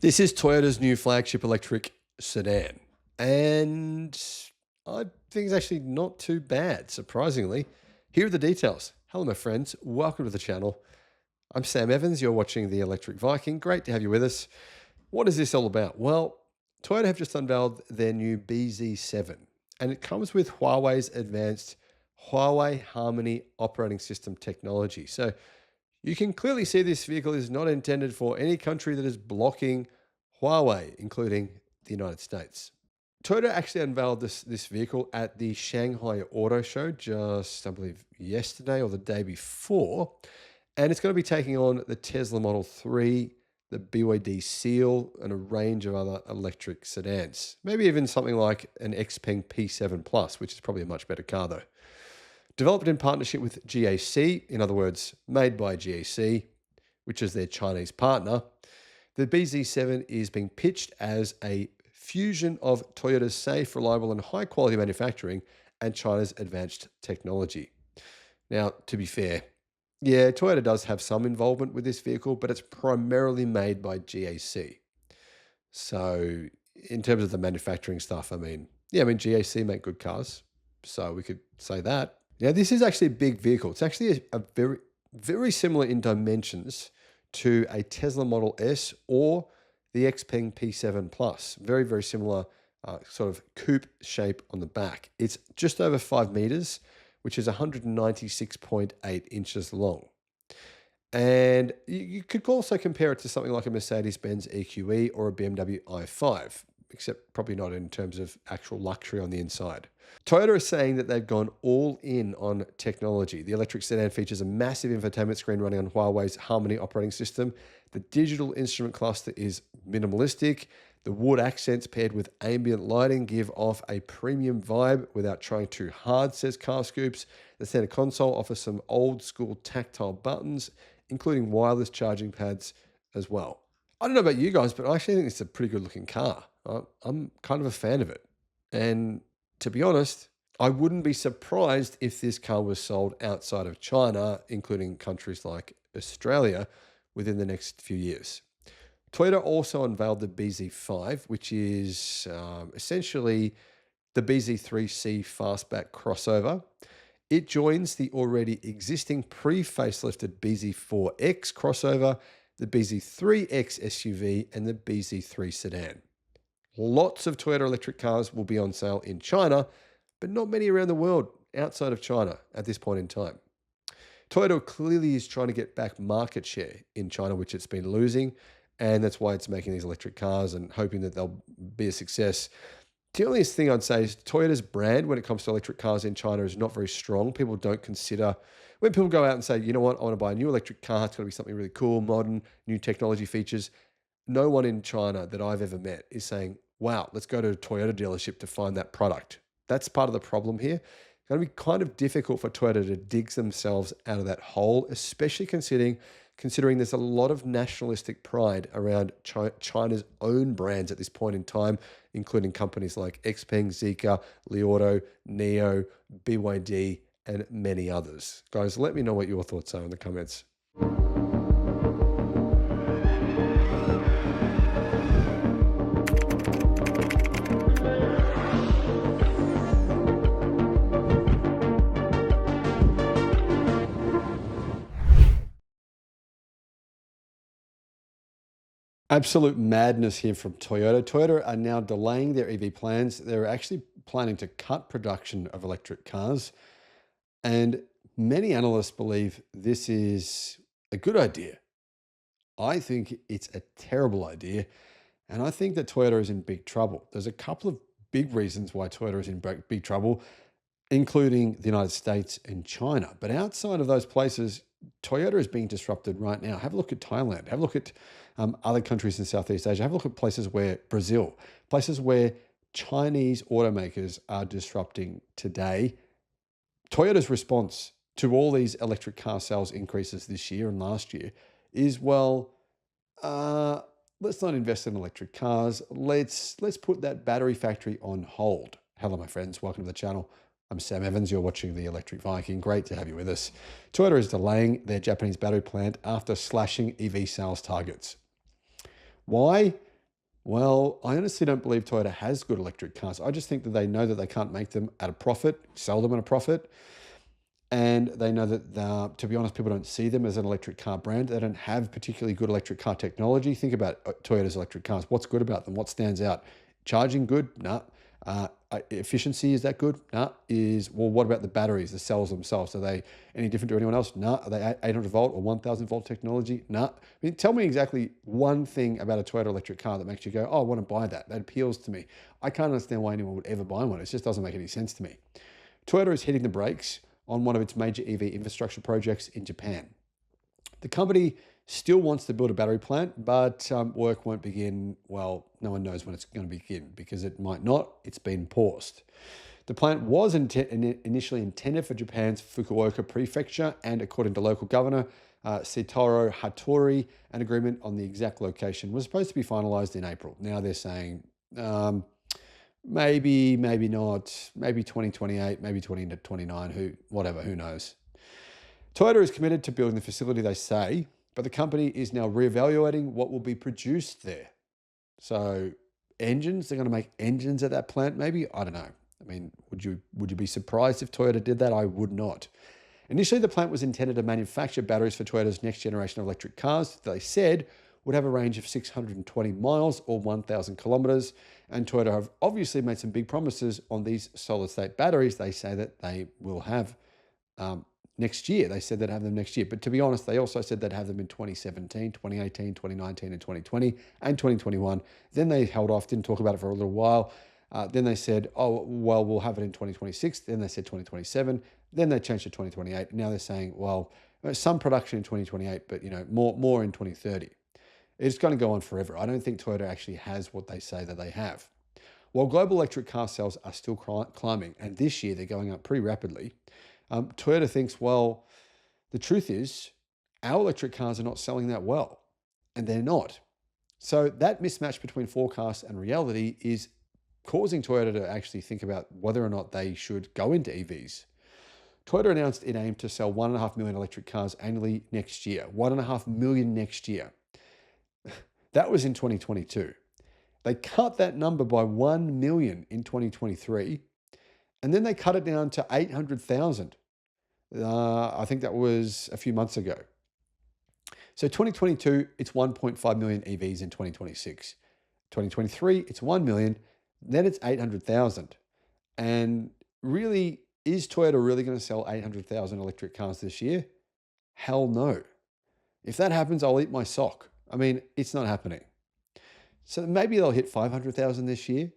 This is Toyota's new flagship electric sedan, and I think it's actually not too bad, surprisingly. Here are the details. Hello, my friends. Welcome to the channel. I'm Sam Evans. You're watching the Electric Viking. Great to have you with us. What is this all about? Well, Toyota have just unveiled their new BZ7, and it comes with Huawei's advanced Huawei Harmony operating system technology. So you can clearly see this vehicle is not intended for any country that is blocking Huawei, including the United States. Toyota actually unveiled this vehicle at the Shanghai Auto Show just, I believe, yesterday or the day before. And it's going to be taking on the Tesla Model 3, the BYD Seal, and a range of other electric sedans. Maybe even something like an Xpeng P7 Plus, which is probably a much better car though. Developed in partnership with GAC, in other words, made by GAC, which is their Chinese partner, the BZ7 is being pitched as a fusion of Toyota's safe, reliable, and high quality manufacturing and China's advanced technology. Now, to be fair, yeah, Toyota does have some involvement with this vehicle, but it's primarily made by GAC. So, in terms of the manufacturing stuff, GAC make good cars, so we could say that. Now, this is actually a big vehicle. It's actually a very, very similar in dimensions to a Tesla Model S or the Xpeng P7 Plus. Very, very similar sort of coupe shape on the back. It's just over 5 meters, which is 196.8 inches long. And you could also compare it to something like a Mercedes-Benz EQE or a BMW i5, except probably not in terms of actual luxury on the inside. Toyota is saying that they've gone all in on technology. The electric sedan features a massive infotainment screen running on Huawei's Harmony operating system. The digital instrument cluster is minimalistic. The wood accents paired with ambient lighting give off a premium vibe without trying too hard, says Car Scoops. The center console offers some old school tactile buttons, including wireless charging pads as well. I don't know about you guys, but I actually think it's a pretty good looking car. I'm kind of a fan of it. And to be honest, I wouldn't be surprised if this car was sold outside of China, including countries like Australia, within the next few years. Toyota also unveiled the BZ5, which is essentially the BZ3C fastback crossover. It joins the already existing pre-facelifted BZ4X crossover, the BZ3X SUV, and the BZ3 sedan. Lots of Toyota electric cars will be on sale in China, but not many around the world outside of China at this point in time. Toyota clearly is trying to get back market share in China, which it's been losing, and that's why it's making these electric cars and hoping that they'll be a success. The only thing I'd say is Toyota's brand when it comes to electric cars in China is not very strong. People don't consider, when people go out and say, you know what, I want to buy a new electric car, it's going to be something really cool, modern, new technology features. No one in China that I've ever met is saying, wow, let's go to a Toyota dealership to find that product. That's part of the problem here. It's going to be kind of difficult for Toyota to dig themselves out of that hole, especially considering there's a lot of nationalistic pride around China's own brands at this point in time, including companies like Xpeng, Zeekr, Li Auto, NIO, BYD, and many others. Guys, let me know what your thoughts are in the comments. Absolute madness here from Toyota. Toyota are now delaying their EV plans. They're actually planning to cut production of electric cars. And many analysts believe this is a good idea. I think it's a terrible idea. And I think that Toyota is in big trouble. There's a couple of big reasons why Toyota is in big trouble, including the United States and China. But outside of those places, Toyota is being disrupted right now. Have a look at Thailand. Have a look at other countries in Southeast Asia. Have a look at places where Brazil, places where Chinese automakers are disrupting today. Toyota's response to all these electric car sales increases this year and last year is, well, let's not invest in electric cars. Let's put that battery factory on hold. Hello, my friends. Welcome to the channel. I'm Sam Evans. You're watching the Electric Viking. Great to have you with us. Toyota is delaying their Japanese battery plant after slashing EV sales targets. Why? Well, I honestly don't believe Toyota has good electric cars. I just think that they know that they can't make them at a profit, sell them at a profit. And they know that, to be honest, people don't see them as an electric car brand. They don't have particularly good electric car technology. Think about Toyota's electric cars. What's good about them? What stands out? Charging good? Nah. Efficiency, is that good? Nah. Well, what about the batteries, the cells themselves? Are they any different to anyone else? Nah. Are they 800 volt or 1000 volt technology? Nah. I mean, tell me exactly one thing about a Toyota electric car that makes you go, oh, I want to buy that. That appeals to me. I can't understand why anyone would ever buy one. It just doesn't make any sense to me. Toyota is hitting the brakes on one of its major EV infrastructure projects in Japan. The company still wants to build a battery plant, but work won't begin. Well, no one knows when it's going to begin because it might not. It's been paused. The plant was initially intended for Japan's Fukuoka prefecture, and according to local governor Satoru Hattori, an agreement on the exact location was supposed to be finalized in April. Now they're saying maybe, maybe not, maybe 2028, maybe 2029, who knows. Toyota is committed to building the facility, they say, but the company is now reevaluating what will be produced there. So engines, they're going to make engines at that plant, maybe? I don't know. I mean, would you be surprised if Toyota did that? I would not. Initially, the plant was intended to manufacture batteries for Toyota's next generation of electric cars that they said would have a range of 620 miles or 1,000 kilometers. And Toyota have obviously made some big promises on these solid state batteries. They say that they will have next year. They said they'd have them next year. But to be honest, they also said they'd have them in 2017, 2018, 2019, and 2020, and 2021. Then they held off, didn't talk about it for a little while. Then they said, oh, well, we'll have it in 2026. Then they said 2027. Then they changed to 2028. Now they're saying, well, some production in 2028, but more in 2030. It's going to go on forever. I don't think Toyota actually has what they say that they have. While global electric car sales are still climbing, and this year they're going up pretty rapidly, Toyota thinks, well, the truth is our electric cars are not selling that well, and they're not. So that mismatch between forecast and reality is causing Toyota to actually think about whether or not they should go into EVs. Toyota announced it aimed to sell 1.5 million electric cars annually next year. 1.5 million next year. That was in 2022. They cut that number by 1 million in 2023, and then they cut it down to 800,000. I think that was a few months ago. So 2022, it's 1.5 million EVs in 2026. 2023, it's 1 million. Then it's 800,000. And really, is Toyota really going to sell 800,000 electric cars this year? Hell no. If that happens, I'll eat my sock. I mean, it's not happening. So maybe they'll hit 500,000 this year.